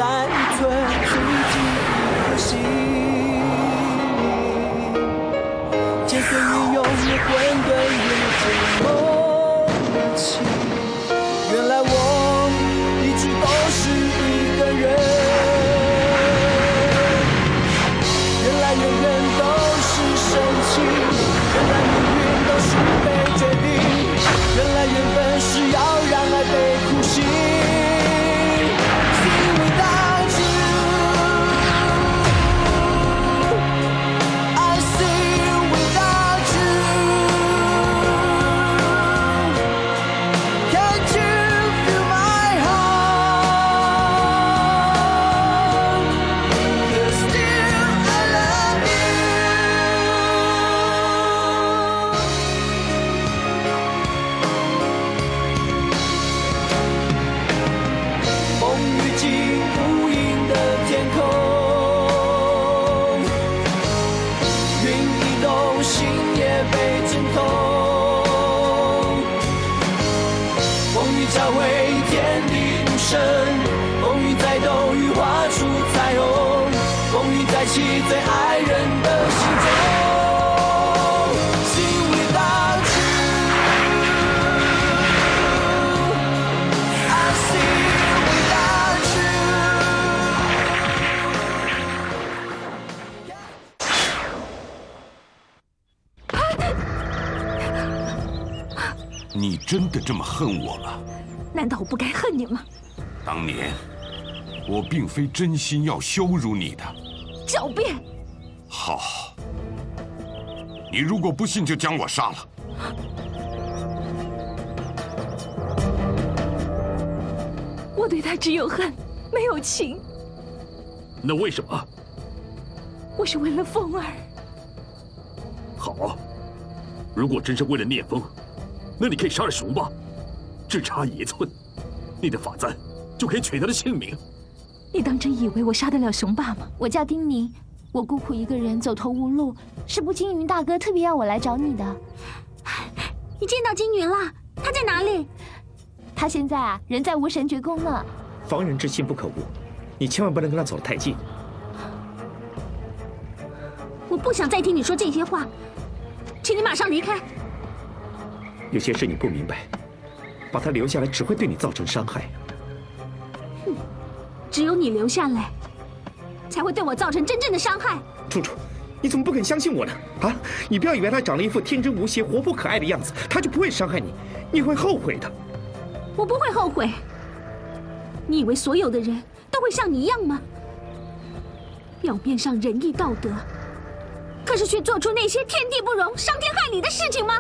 爱一寸，只记一颗心。渐色运用的混沌，越见梦起。原来我一直都是一个人，原来人人都是深情，原来命运都是被决定，原来缘分是要让爱被哭醒。See without you, I see without you. Can't you feel my heart? 'Cause still I love you. 风雨尽无垠的天空，云移动，心也被震痛。风雨交汇，天地无声，风雨再斗，雨画出彩虹，风雨再起，最爱人的心中。See without you, I see without you. 你真的这么恨我吗？难道我不该恨你吗？当年我并非真心要羞辱你的。狡辩！好，你如果不信，就将我杀了。我对他只有恨，没有情。那为什么？我是为了风儿。好，如果真是为了聂风，那你可以杀了雄霸，只差一寸，你的法簪就可以取得了性命。你当真以为我杀得了雄霸吗？我叫丁宁，我孤苦一个人走投无路，是步惊云大哥特别要我来找你的。你见到金云了？他在哪里？他现在啊，人在无神诀宫呢。防人之心不可无，你千万不能跟他走得太近。我不想再听你说这些话，请你马上离开。有些事你不明白，把他留下来只会对你造成伤害。只有你留下来，才会对我造成真正的伤害。楚楚，你怎么不肯相信我呢？啊，你不要以为他长了一副天真无邪、活泼可爱的样子，他就不会伤害你，你会后悔的。我不会后悔。你以为所有的人都会像你一样吗？表面上仁义道德，可是却做出那些天地不容、伤天害理的事情吗？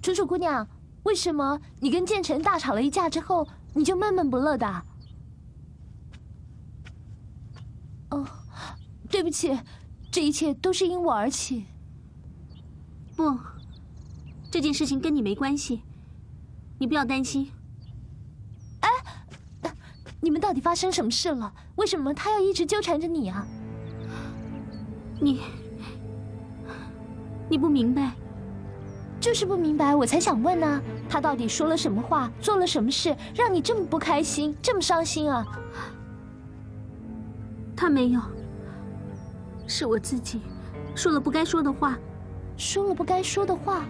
楚楚姑娘，为什么你跟建成大吵了一架之后，你就闷闷不乐的？哦，对不起，这一切都是因我而起。不，这件事情跟你没关系，你不要担心。哎，你们到底发生什么事了？为什么他要一直纠缠着你啊？你不明白。就是不明白，我才想问呢。他到底说了什么话，做了什么事，让你这么不开心，这么伤心啊？他没有，是我自己说了不该说的话。说了不该说的话？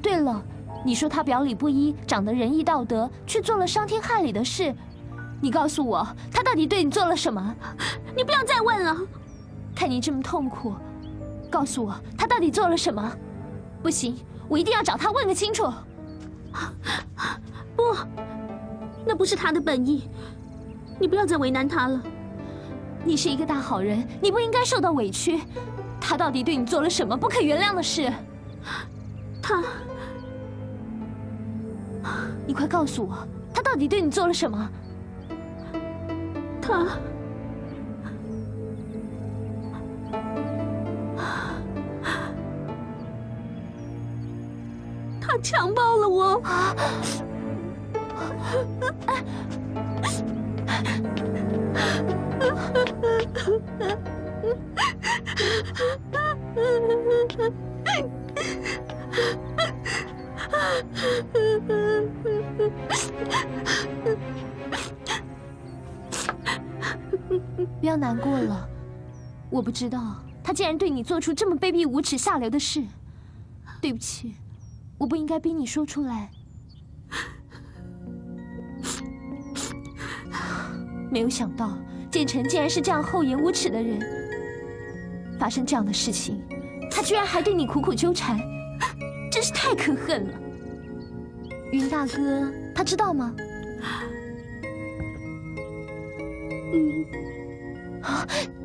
对了，你说他表里不一，长得仁义道德，却做了伤天害理的事。你告诉我，他到底对你做了什么？你不要再问了。看你这么痛苦，告诉我，他到底做了什么？不行，我一定要找他问个清楚。不，那不是他的本意，你不要再为难他了。你是一个大好人，你不应该受到委屈。他到底对你做了什么不可原谅的事？你快告诉我，他到底对你做了什么？他强暴了我。不要难过了，我不知道他竟然对你做出这么卑鄙无耻、下流的事。对不起，我不应该逼你说出来。没有想到建成竟然是这样厚颜无耻的人。发生这样的事情，他居然还对你苦苦纠缠，真是太可恨了。云大哥，他知道吗？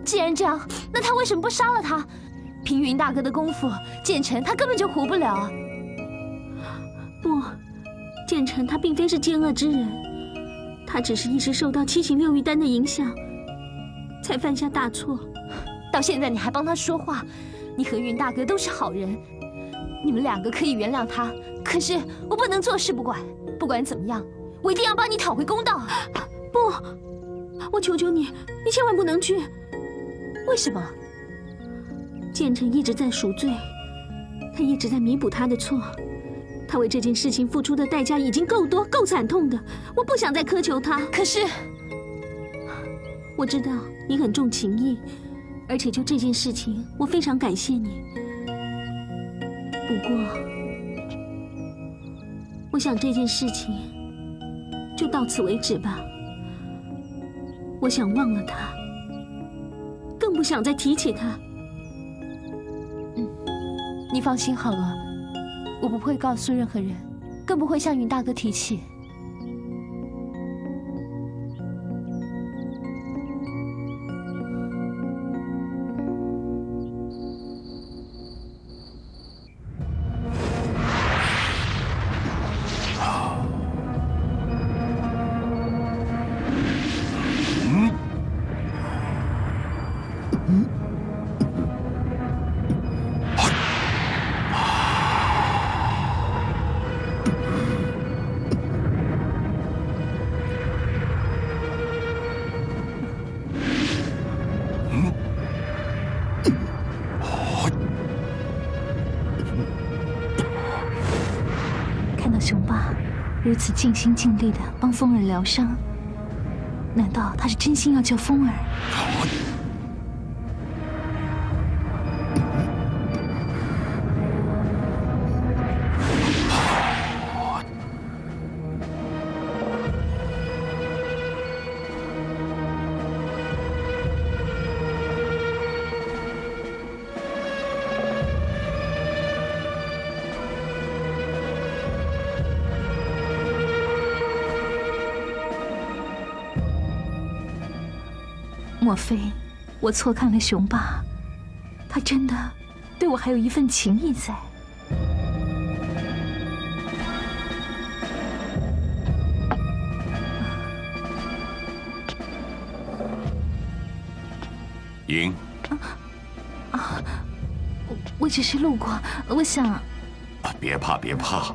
既然这样，那他为什么不杀了他？凭云大哥的功夫，建成他根本就活不了啊！不，建成他并非是奸恶之人，他只是一时受到七情六欲丹的影响，才犯下大错。到现在你还帮他说话，你和云大哥都是好人，你们两个可以原谅他。可是我不能坐视不管，不管怎么样，我一定要帮你讨回公道。不，我求求你，你千万不能去。为什么？建成一直在赎罪，他一直在弥补他的错。他为这件事情付出的代价已经够多、够惨痛的，我不想再苛求他。可是，我知道你很重情义，而且就这件事情，我非常感谢你。不过，我想这件事情就到此为止吧。我想忘了他，更不想再提起他。你放心好了，我不会告诉任何人，更不会向云大哥提起。雄霸如此尽心尽力地帮风儿疗伤，难道他是真心要救风儿？莫非我错看了雄霸？他真的对我还有一份情谊在？莹，我只是路过，我想……别怕，别怕，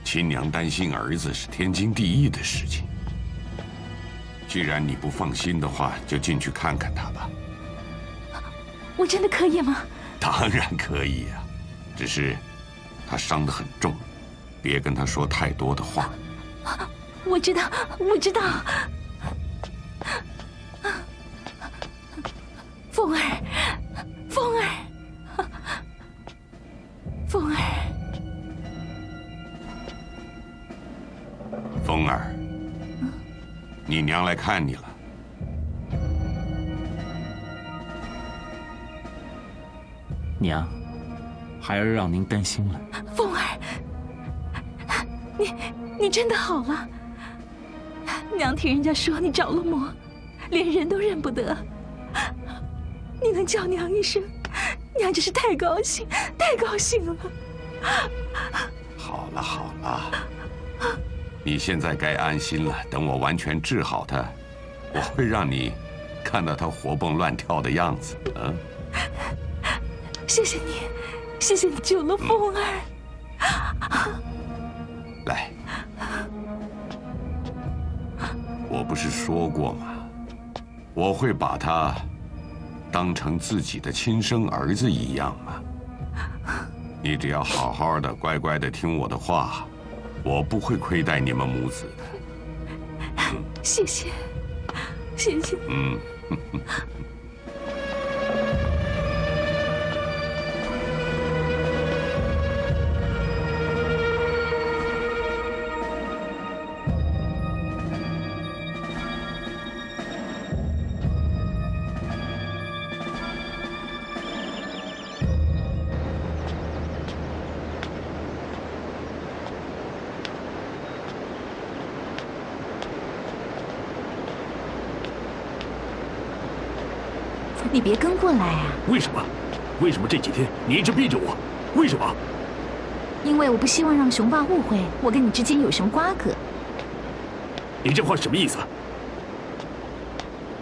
亲娘担心儿子是天经地义的事情。既然你不放心的话，就进去看看他吧。我真的可以吗？当然可以啊，只是他伤得很重，别跟他说太多的话。我知道，我知道。风儿，风儿，风儿，风儿。你娘来看你了。娘，孩儿让您担心了。风儿，你真的好了。娘听人家说你着了魔，连人都认不得。你能叫娘一声，娘真是太高兴，太高兴了。好了好了。你现在该安心了，等我完全治好他，我会让你看到他活蹦乱跳的样子。谢谢你，谢谢你救了风儿。来。我不是说过吗？我会把他当成自己的亲生儿子一样啊！你只要好好的、乖乖的听我的话，我不会亏待你们母子的。谢谢，谢谢。你别跟过来啊！为什么？为什么这几天你一直逼着我？为什么？因为我不希望让雄霸误会我跟你之间有什么瓜葛。你这话什么意思？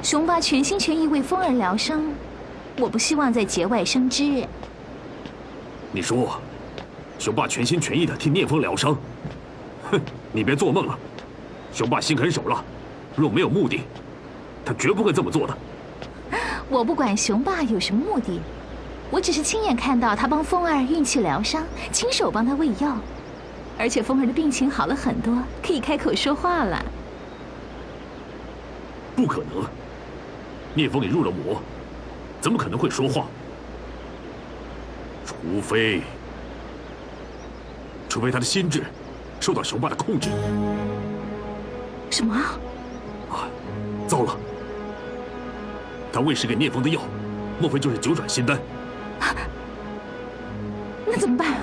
雄霸全心全意为风儿疗伤，我不希望在节外生枝。你说，雄霸全心全意的替聂风疗伤？哼，你别做梦了！雄霸心狠手辣，若没有目的，他绝不会这么做的。我不管雄霸有什么目的，我只是亲眼看到他帮风儿运气疗伤，亲手帮他喂药，而且风儿的病情好了很多，可以开口说话了。不可能，聂风里入了魔，怎么可能会说话？除非他的心智受到雄霸的控制。什么？啊，糟了！他喂食给聂风的药，莫非就是九转仙丹？那怎么办？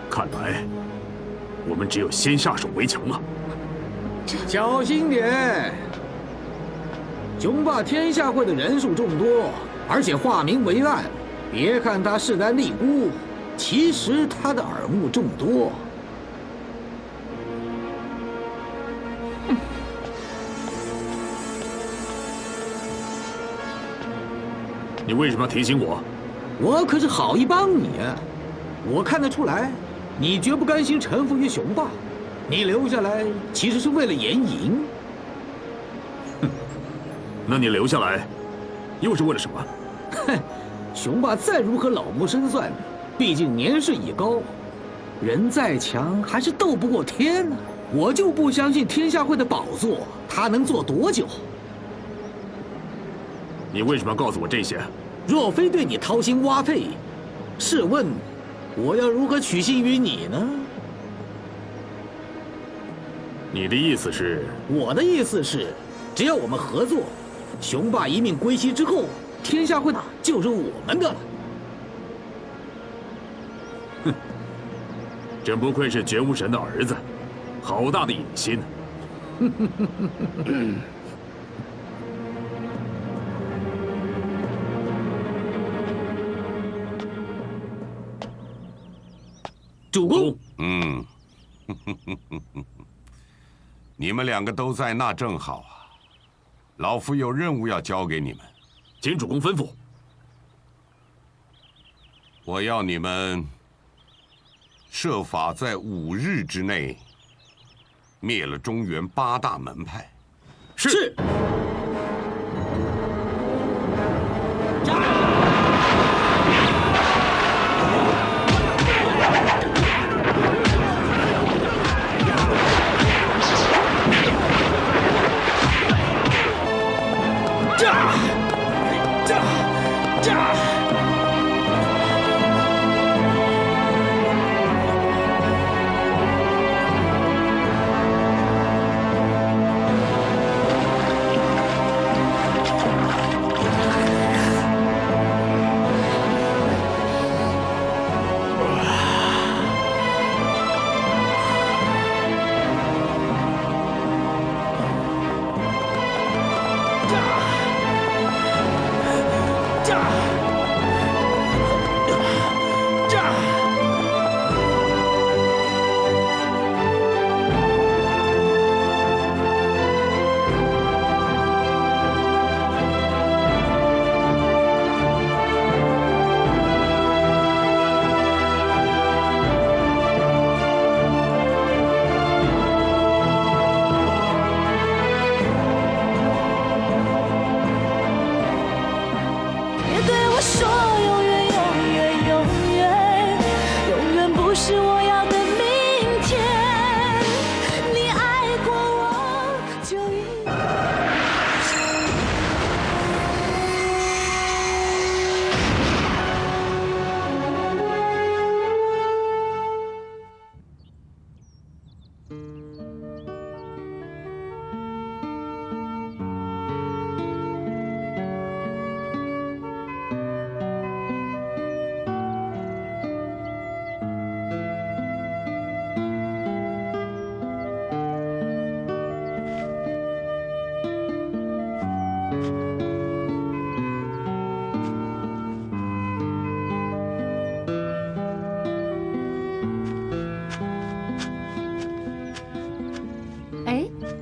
看来我们只有先下手为强了。小心点！雄霸天下会的人数众多，而且化名为暗。别看他势单力孤，其实他的耳目众多。你为什么要提醒我？我可是好意帮你啊！我看得出来，你绝不甘心臣服于雄霸，你留下来其实是为了严营。哼，那你留下来，又是为了什么？哼，雄霸再如何老谋深算，毕竟年事已高，人再强还是斗不过天呢。我就不相信天下会的宝座他能坐多久。你为什么要告诉我这些？若非对你掏心挖肺，试问我要如何取信于你呢？你的意思是？我的意思是，只要我们合作，雄霸一命归西之后，天下会就是我们的了。哼，真不愧是绝无神的儿子，好大的野心！主公，你们两个都在，那正好啊。老夫有任务要交给你们，请主公吩咐。我要你们设法在5日之内灭了中原8大门派。是。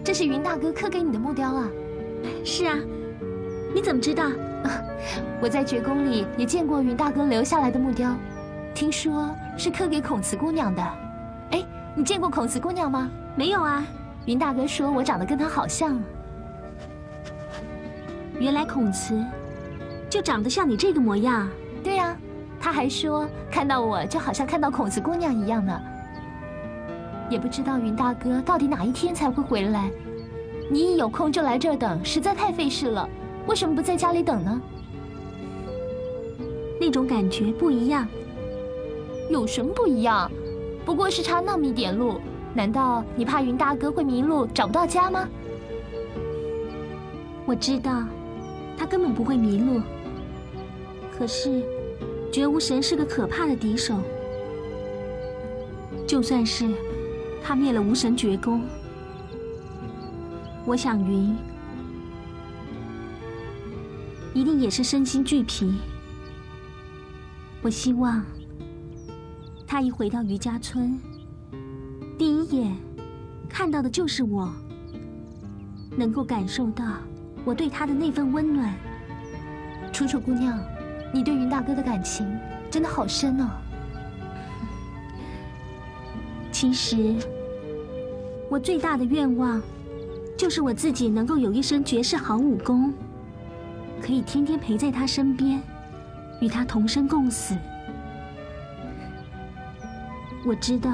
这是云大哥刻给你的木雕啊。是啊，你怎么知道？我在绝宫里也见过云大哥留下来的木雕，听说是刻给孔慈姑娘的。哎，你见过孔慈姑娘吗？没有啊。云大哥说我长得跟她好像。原来孔慈就长得像你这个模样。对呀，他还说看到我就好像看到孔慈姑娘一样呢。也不知道云大哥到底哪一天才会回来。你一有空就来这儿等，实在太费事了。为什么不在家里等呢？那种感觉不一样。有什么不一样？不过是差那么一点路，难道你怕云大哥会迷路找不到家吗？我知道，他根本不会迷路。可是，绝无神是个可怕的敌手。就算是他灭了无神绝宫，我想云一定也是身心俱疲。我希望他一回到余家村，第一眼看到的就是我，能够感受到我对他的那份温暖。楚楚姑娘，你对云大哥的感情真的好深哦。其实，我最大的愿望就是我自己能够有一身绝世好武功，可以天天陪在他身边，与他同生共死。我知道，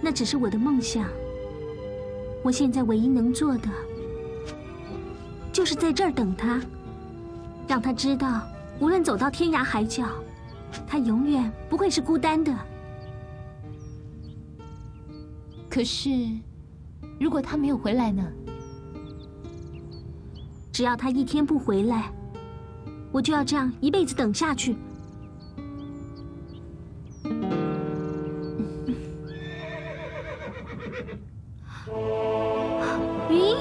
那只是我的梦想。我现在唯一能做的，就是在这儿等他，让他知道，无论走到天涯海角，他永远不会是孤单的。可是，如果他没有回来呢？只要他一天不回来，我就要这样一辈子等下去。云，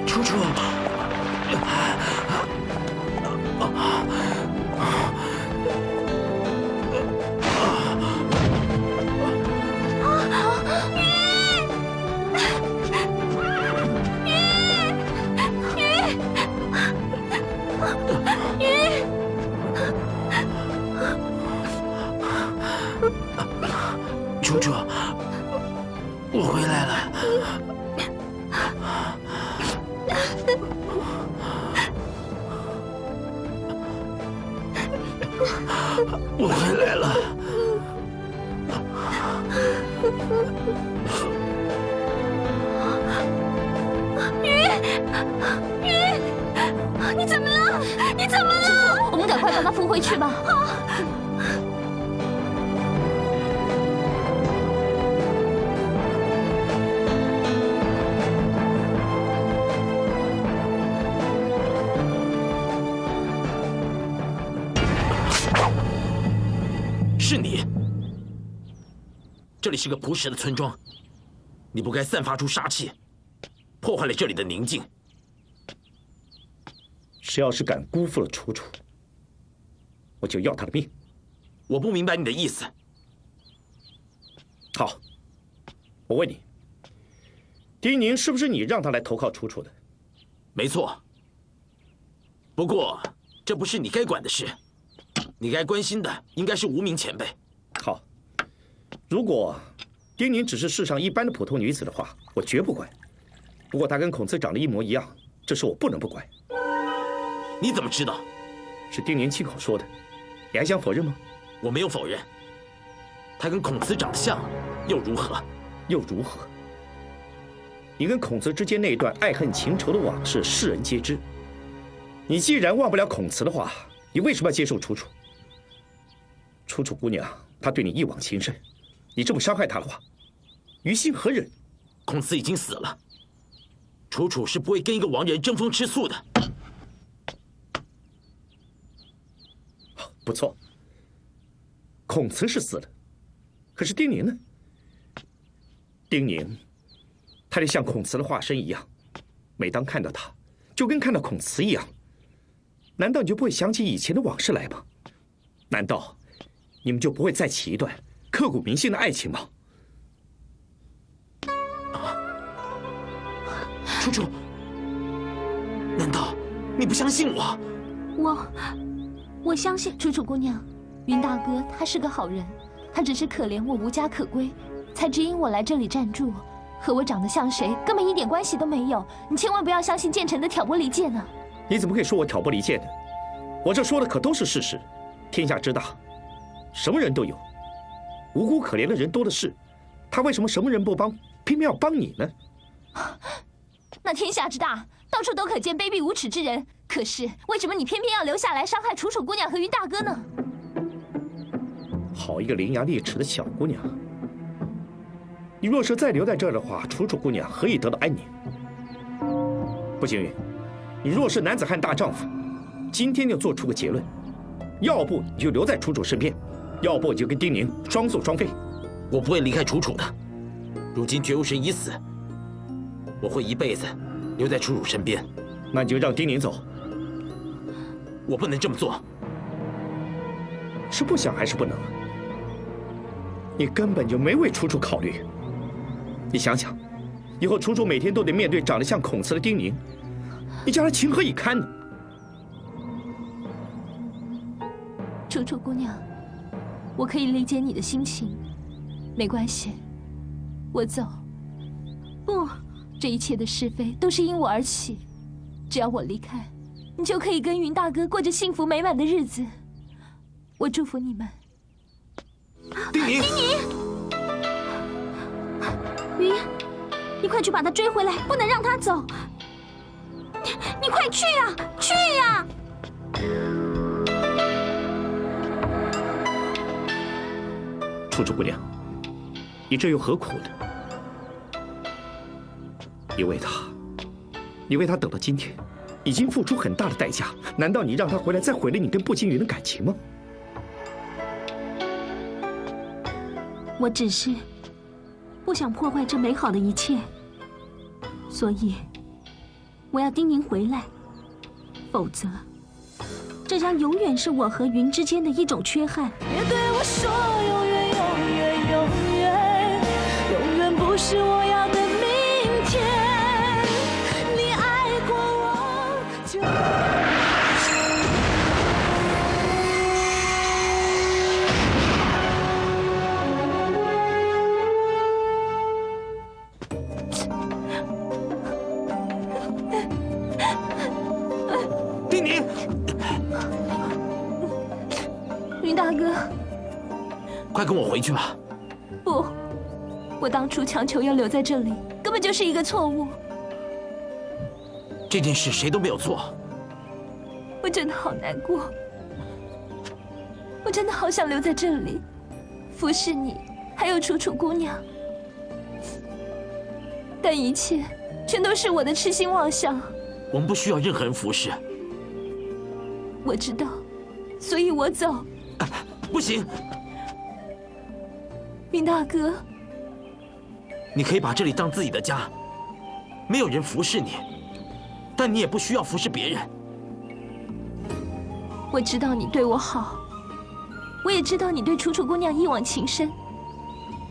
楚楚，楚楚，我回来了。我回来了。云，你怎么了？你怎么了？我们赶快把他扶回去吧。是你！这里是个朴实的村庄，你不该散发出杀气，破坏了这里的宁静。谁要是敢辜负了楚楚，我就要他的命。我不明白你的意思。好，我问你，丁宁是不是你让他来投靠楚楚的？没错。不过，这不是你该管的事。你该关心的应该是无名前辈。好，如果丁宁只是世上一般的普通女子的话，我绝不管。不过她跟孔慈长得一模一样，这事我不能不管。你怎么知道？是丁宁亲口说的，你还想否认吗？我没有否认。她跟孔慈长得像，又如何？又如何？你跟孔慈之间那段爱恨情仇的往事，世人皆知。你既然忘不了孔慈的话，你为什么要接受楚楚？楚楚姑娘，她对你一往情深，你这么伤害她的话，于心何忍？孔慈已经死了，楚楚是不会跟一个亡人争风吃醋的。不错，孔慈是死了，可是丁宁呢？丁宁，他就像孔慈的化身一样，每当看到他，就跟看到孔慈一样。难道你就不会想起以前的往事来吗？难道你们就不会再起一段刻骨铭心的爱情吗？楚楚，难道你不相信我？我相信楚楚姑娘，云大哥他是个好人，他只是可怜我无家可归，才指引我来这里暂住，和我长得像谁根本一点关系都没有。你千万不要相信建成的挑拨离间啊！你怎么可以说我挑拨离间呢？我这说的可都是事实。天下之大，什么人都有，无辜可怜的人多的是，他为什么什么人不帮，偏偏要帮你呢？那天下之大，到处都可见卑鄙无耻之人，可是为什么你偏偏要留下来伤害楚楚姑娘和云大哥呢？好一个伶牙俐齿的小姑娘！你若是再留在这儿的话，楚楚姑娘何以得到安宁？不行云，你若是男子汉大丈夫，今天就做出个结论，要不你就留在楚楚身边，要不你就跟丁宁双宿双飞。我不会离开楚楚的。如今绝无神已死，我会一辈子留在楚楚身边。那你就让丁宁走。我不能这么做。是不想还是不能？你根本就没为楚楚考虑。你想想，以后楚楚每天都得面对长得像孔慈的丁宁，你将来情何以堪呢？楚楚姑娘，我可以理解你的心情，没关系，我走。不，这一切的是非都是因我而起，只要我离开，你就可以跟云大哥过着幸福美满的日子。我祝福你们。丁宁，云，你快去把他追回来，不能让他走。你快去呀，去呀！楚楚姑娘，你这又何苦呢？你为他等到今天，已经付出很大的代价，难道你让他回来再毁了你跟步惊云的感情吗？我只是不想破坏这美好的一切，所以我要丁宁回来，否则这将永远是我和云之间的一种缺憾。别对我说永远永远永远，永远不是我要的明天。你爱过我就。丁宁，云大哥，快跟我回去吧。不，我当初强求要留在这里，根本就是一个错误。这件事谁都没有错。我真的好难过，我真的好想留在这里，服侍你，还有楚楚姑娘。但一切全都是我的痴心妄想。我们不需要任何人服侍。我知道，所以我走。不行，云大哥，你可以把这里当自己的家，没有人服侍你，但你也不需要服侍别人。我知道你对我好，我也知道你对楚楚姑娘一往情深。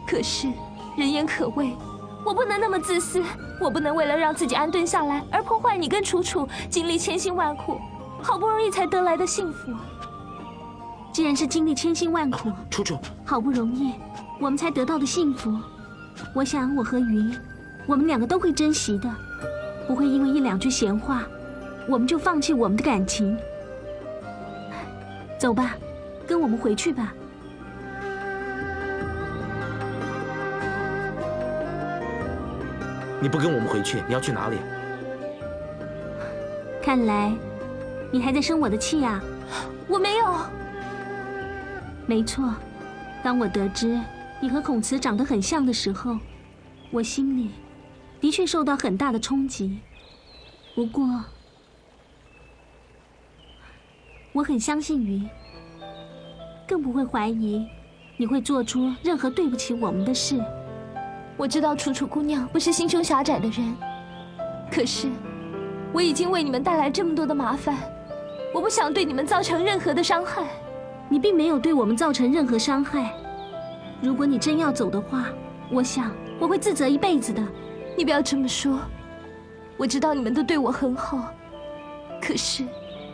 可是人言可畏，我不能那么自私，我不能为了让自己安顿下来而破坏你跟楚楚经历千辛万苦，好不容易才得来的幸福。既然是经历千辛万苦，楚楚，好不容易我们才得到的幸福，我想我和云，我们两个都会珍惜的，不会因为一两句闲话，我们就放弃我们的感情。走吧，跟我们回去吧。你不跟我们回去，你要去哪里？看来你还在生我的气啊！我没有。没错，当我得知你和孔慈长得很像的时候，我心里的确受到很大的冲击。不过，我很相信云，更不会怀疑你会做出任何对不起我们的事。我知道楚楚姑娘不是心胸狭窄的人，可是我已经为你们带来这么多的麻烦，我不想对你们造成任何的伤害。你并没有对我们造成任何伤害。如果你真要走的话，我想我会自责一辈子的。你不要这么说，我知道你们都对我很好，可是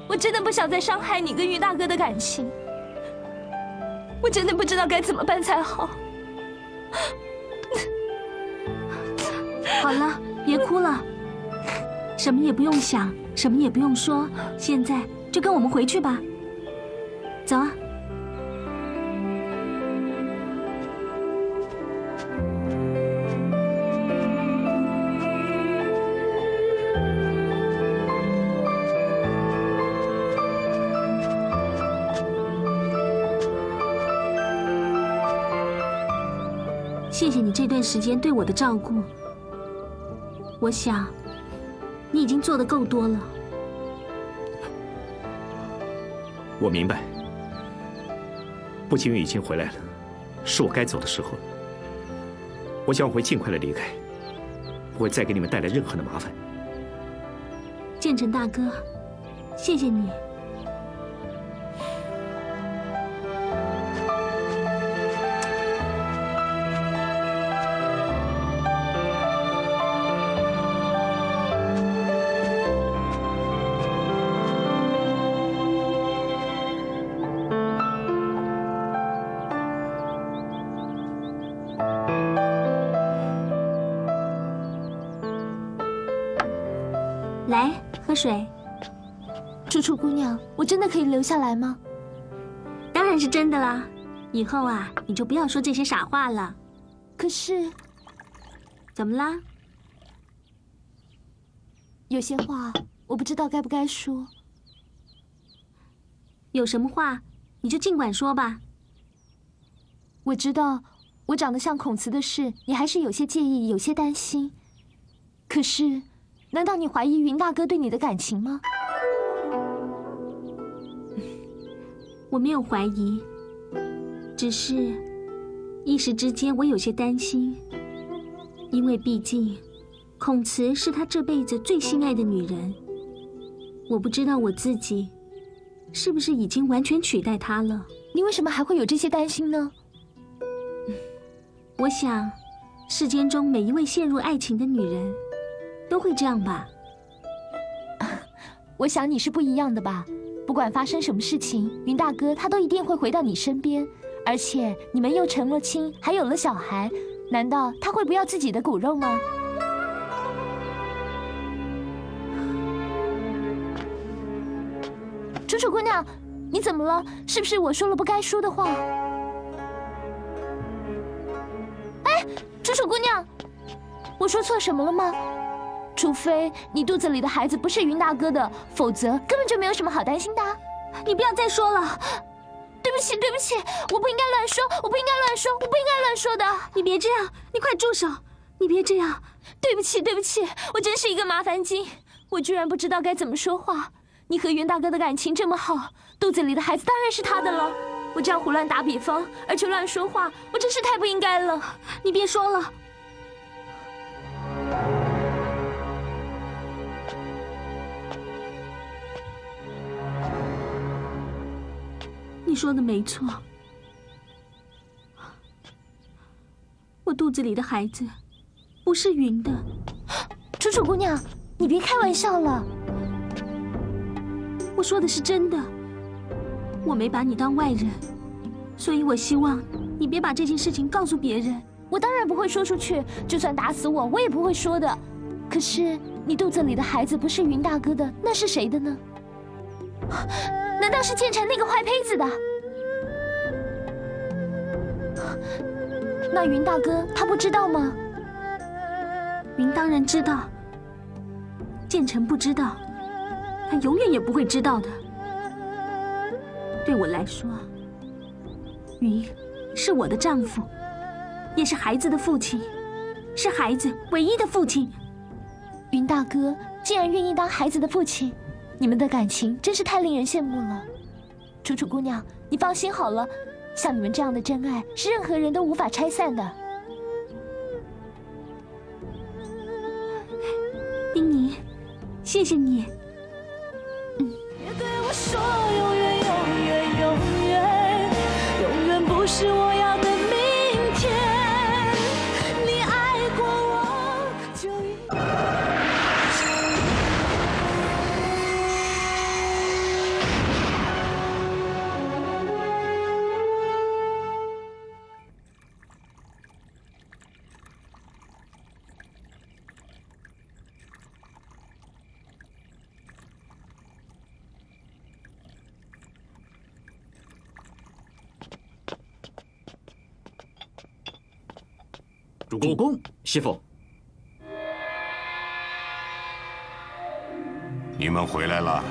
我真的不想再伤害你跟于大哥的感情。我真的不知道该怎么办才好。好了，别哭了，什么也不用想，什么也不用说，现在就跟我们回去吧。走啊！谢谢你这段时间对我的照顾。我想，你已经做得够多了。我明白，步青云已经回来了，是我该走的时候了。我想我会尽快的离开，不会再给你们带来任何的麻烦。建成大哥，谢谢你。来，喝水。楚楚姑娘，我真的可以留下来吗？当然是真的啦。以后啊，你就不要说这些傻话了。可是，怎么啦？有些话我不知道该不该说。有什么话，你就尽管说吧。我知道我长得像孔慈的事，你还是有些介意，有些担心。可是，难道你怀疑云大哥对你的感情吗？我没有怀疑，只是一时之间我有些担心，因为毕竟孔慈是他这辈子最心爱的女人，我不知道我自己是不是已经完全取代她了。你为什么还会有这些担心呢？我想，世间中每一位陷入爱情的女人都会这样吧。我想你是不一样的吧。不管发生什么事情，云大哥他都一定会回到你身边，而且你们又成了亲，还有了小孩，难道他会不要自己的骨肉吗？楚楚姑娘，你怎么了？是不是我说了不该说的话？哎，楚楚姑娘，我说错什么了吗？除非你肚子里的孩子不是云大哥的，否则根本就没有什么好担心的。你不要再说了。对不起，对不起，我不应该乱说，我不应该乱说，我不应该乱说的。你别这样，你快住手！你别这样。对不起，对不起，我真是一个麻烦精，我居然不知道该怎么说话。你和云大哥的感情这么好，肚子里的孩子当然是他的了。我这样胡乱打比方，而且乱说话，我真是太不应该了。你别说了。你说的没错，我肚子里的孩子不是云的。楚楚姑娘，你别开玩笑了。我说的是真的，我没把你当外人，所以我希望你别把这件事情告诉别人。我当然不会说出去，就算打死我，我也不会说的。可是你肚子里的孩子不是云大哥的，那是谁的呢？难道是建成那个坏胚子的？那云大哥他不知道吗？云当然知道，建成不知道，他永远也不会知道的。对我来说，云是我的丈夫，也是孩子的父亲，是孩子唯一的父亲。云大哥竟然愿意当孩子的父亲，你们的感情真是太令人羡慕了。楚楚姑娘，你放心好了，像你们这样的真爱，是任何人都无法拆散的。丁宁，谢谢你。别对我说永远永远永远，永远不是我要的明天。你爱过我，就主公，师傅，你们回来了。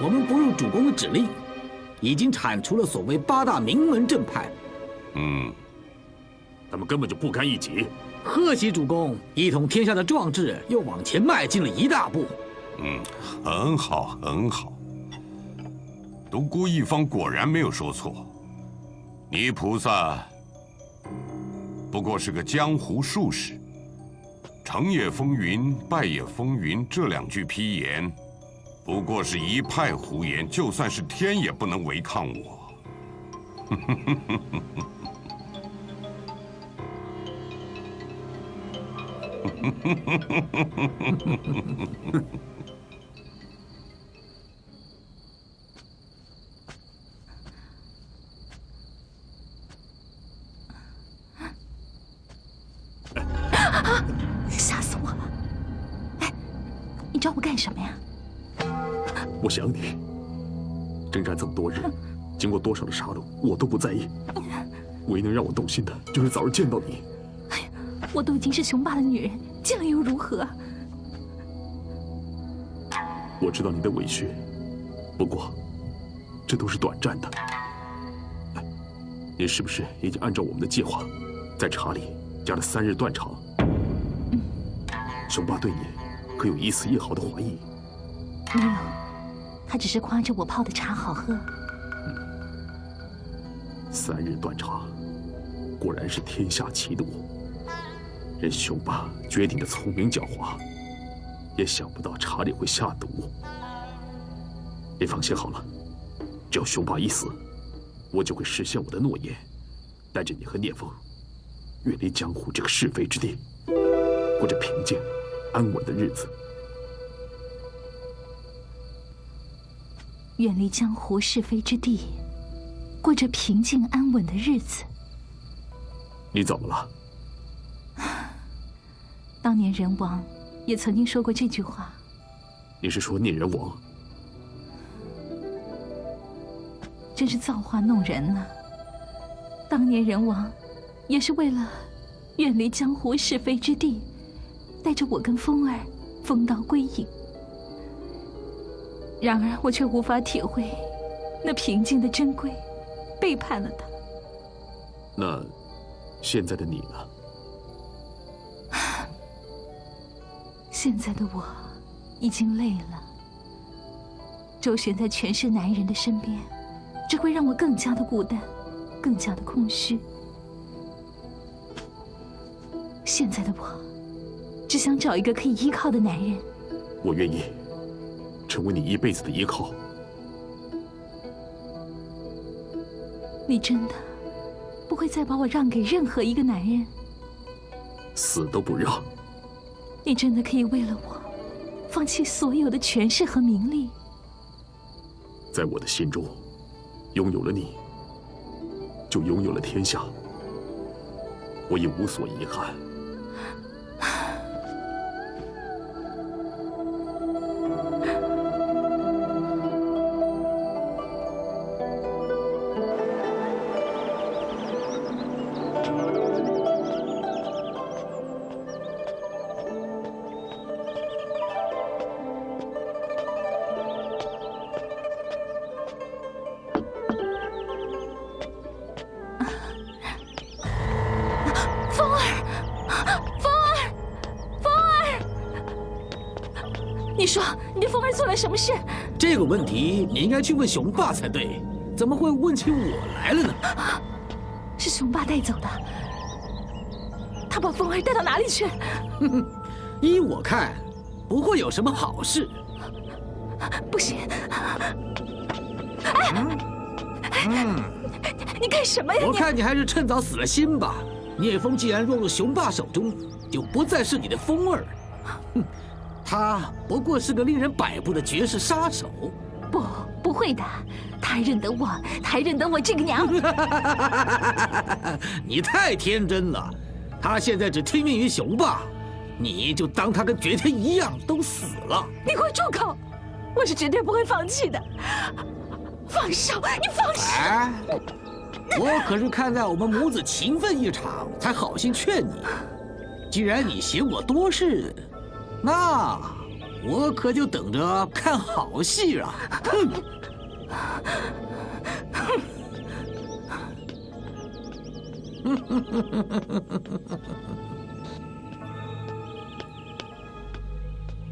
我们不入主公的指令，已经铲除了所谓8大名门正派。他们根本就不堪一击。贺喜主公，一统天下的壮志又往前迈进了一大步。很好，很好。独孤一方果然没有说错，泥菩萨不过是个江湖术士，成也风云，败也风云，这2句批言，不过是一派胡言，就算是天也不能违抗我。吓死我了！哎，你找我干什么呀？我想你，征战这么多日，经过多少的杀戮，我都不在意。唯一能让我动心的，就是早日见到你。哎呀，我都已经是雄霸的女人，见了又如何？我知道你的委屈，不过，这都是短暂的。您是不是已经按照我们的计划，在茶里加了3日断肠？雄霸对你可有一丝一毫的怀疑？没有，他只是夸着我泡的茶好喝。3日断肠，果然是天下奇毒。任雄霸绝顶的聪明狡猾，也想不到茶里会下毒。你放心好了，只要雄霸一死，我就会实现我的诺言，带着你和聂风，远离江湖这个是非之地，过着平静安稳的日子。远离江湖是非之地，过着平静安稳的日子。你怎么了？当年人王也曾经说过这句话。你是说聂人王？真是造化弄人呢。当年人王也是为了远离江湖是非之地，带着我跟风儿封道归隐。然而我却无法体会那平静的珍贵，背叛了他。那现在的你呢？现在的我已经累了，周旋在全是男人的身边，只会让我更加的孤单，更加的空虚。现在的我只想找一个可以依靠的男人。我愿意成为你一辈子的依靠。你真的不会再把我让给任何一个男人？死都不让。你真的可以为了我放弃所有的权势和名利？在我的心中，拥有了你，就拥有了天下。我也无所遗憾。你说你对风儿做了什么事？这个问题你应该去问雄霸才对。怎么会问起我来了呢？是雄霸带走的。他把风儿带到哪里去？依我看，不会有什么好事。不行！哎，你干什么呀？我看你还是趁早死了心吧。聂风既然落入雄霸手中，就不再是你的风儿。哼，他不过是个令人摆布的绝世杀手。不会的，他还认得我，他还认得我这个娘。你太天真了，他现在只听命于雄霸，你就当他跟绝天一样都死了。你给我住口！我是绝对不会放弃的。放手！你放手！哎，我可是看在我们母子情分一场，才好心劝你。既然你嫌我多事，那我可就等着看好戏了。哼！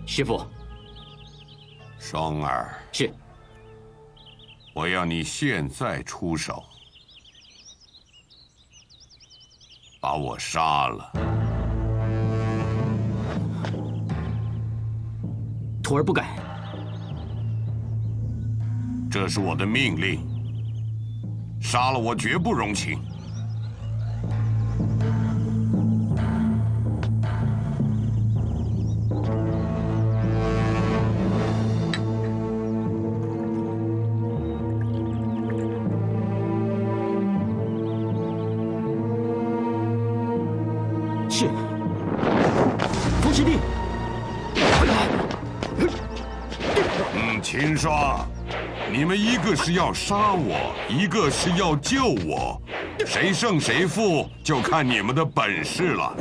师傅，双儿，是。我要你现在出手，把我杀了。徒儿不敢。这是我的命令，杀了我绝不容情。是，风师弟。秦霜，你们一个是要杀我，一个是要救我，谁胜谁负就看你们的本事了。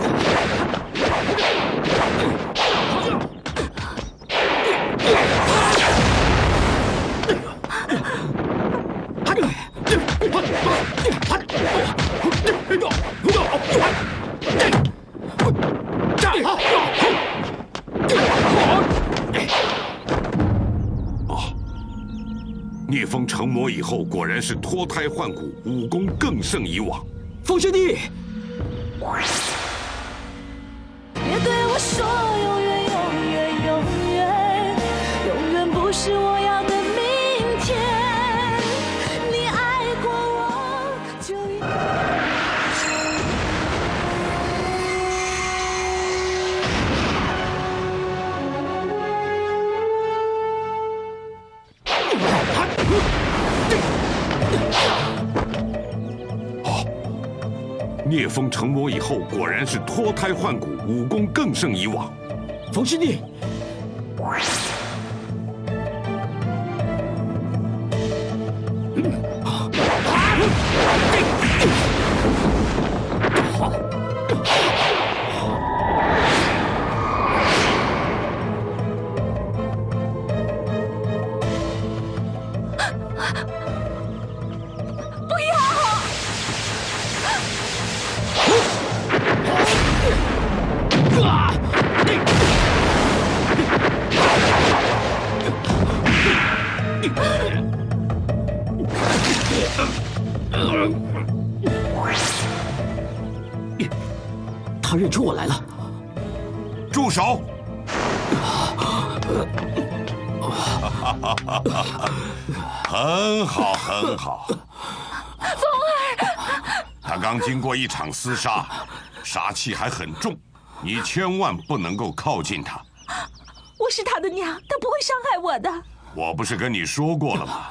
聂风成魔以后，果然是脱胎换骨，武功更胜以往。风师弟，别对我说永远，永远，永远，永远不是我要的明天。你爱过我，就应该。聂风成魔以后，果然是脱胎换骨，武功更胜以往。风师弟，他认出我来了。住手！很好，很好。风儿，他刚经过一场厮杀，杀气还很重，你千万不能够靠近他。我是他的娘，他不会伤害我的。我不是跟你说过了吗？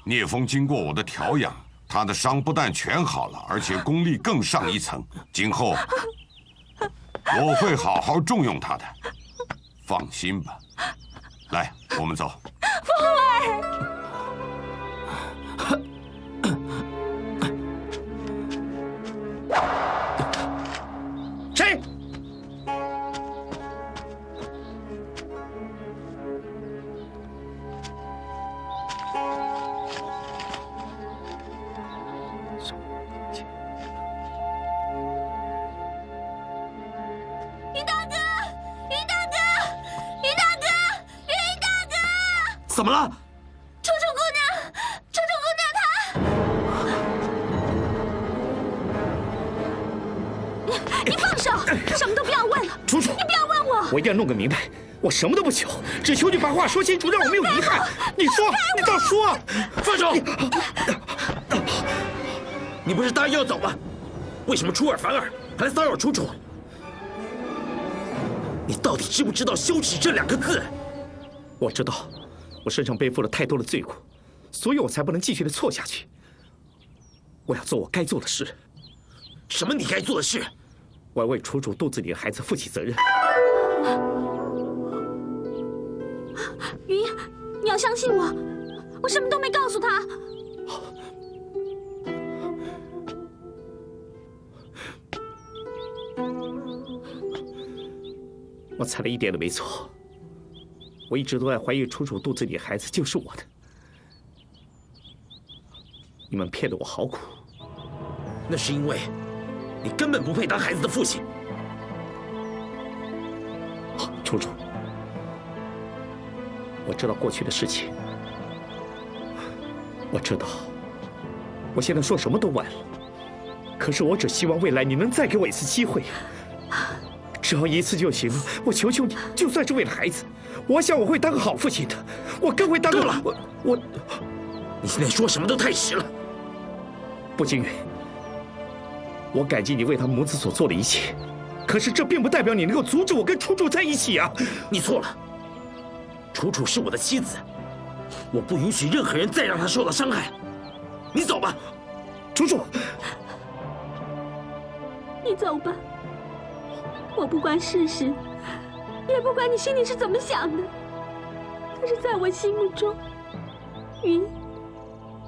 聂风经过我的调养，他的伤不但全好了，而且功力更上一层。今后我会好好重用他的，放心吧。来，我们走。风儿，谁？怎么了？楚楚姑娘，楚楚姑娘她你放手，什么都不要问了。楚楚，你不要问我。我一定要弄个明白，我什么都不求，只求你把话说清楚，让我没有遗憾。你说，你倒说啊！放手！你不是答应要走吗？为什么出尔反尔，还来骚扰楚楚？你到底知不知道羞耻这2个字？我知道，我身上背负了太多的罪过，所以我才不能继续的错下去。我要做我该做的事。什么你该做的事？我要为楚楚肚子里的孩子负起责任。云，你要相信我，我什么都没告诉他。我猜的一点都没错，我一直都在怀疑楚楚肚子里的孩子就是我的。你们骗得我好苦。那是因为你根本不配当孩子的父亲。楚楚，我知道过去的事情，我知道，我现在说什么都晚了。可是我只希望未来你能再给我一次机会。只要一次就行了，我求求你，就算是为了孩子，我想我会当个好父亲的，我更会当个……够了，我，你现在说什么都太迟了。步惊云，我感激你为他们母子所做的一切，可是这并不代表你能够阻止我跟楚楚在一起啊！你错了，楚楚是我的妻子，我不允许任何人再让她受到伤害。你走吧，楚楚。你走吧。我不管事实，也不管你心里是怎么想的，可是在我心目中，云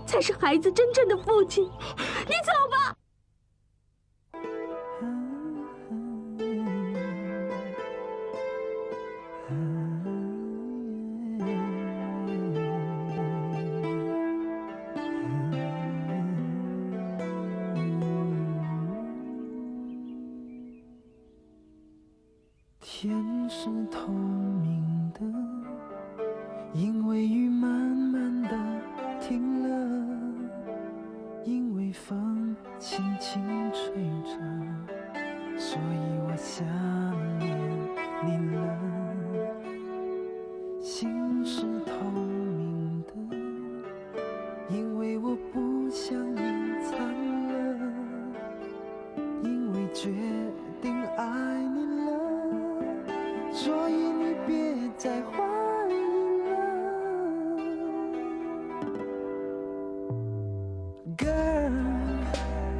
才是孩子真正的父亲。你走吧。天是透明的，因为雨慢慢的停了，因为风轻轻吹着，所以我想念你了。心是透明的，因为我不想隐藏了，因为决定爱你了。所以你别再怀疑了 ，Girl，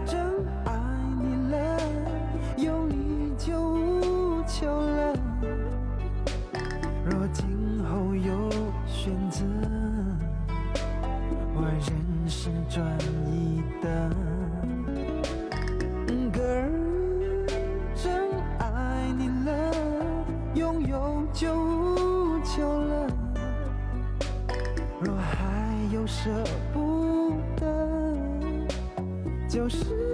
真爱你了，有你就无求了。若今后有选择，我仍是专一的 ，Girl， 真爱你了。拥有就无求了，若还有舍不得，就是。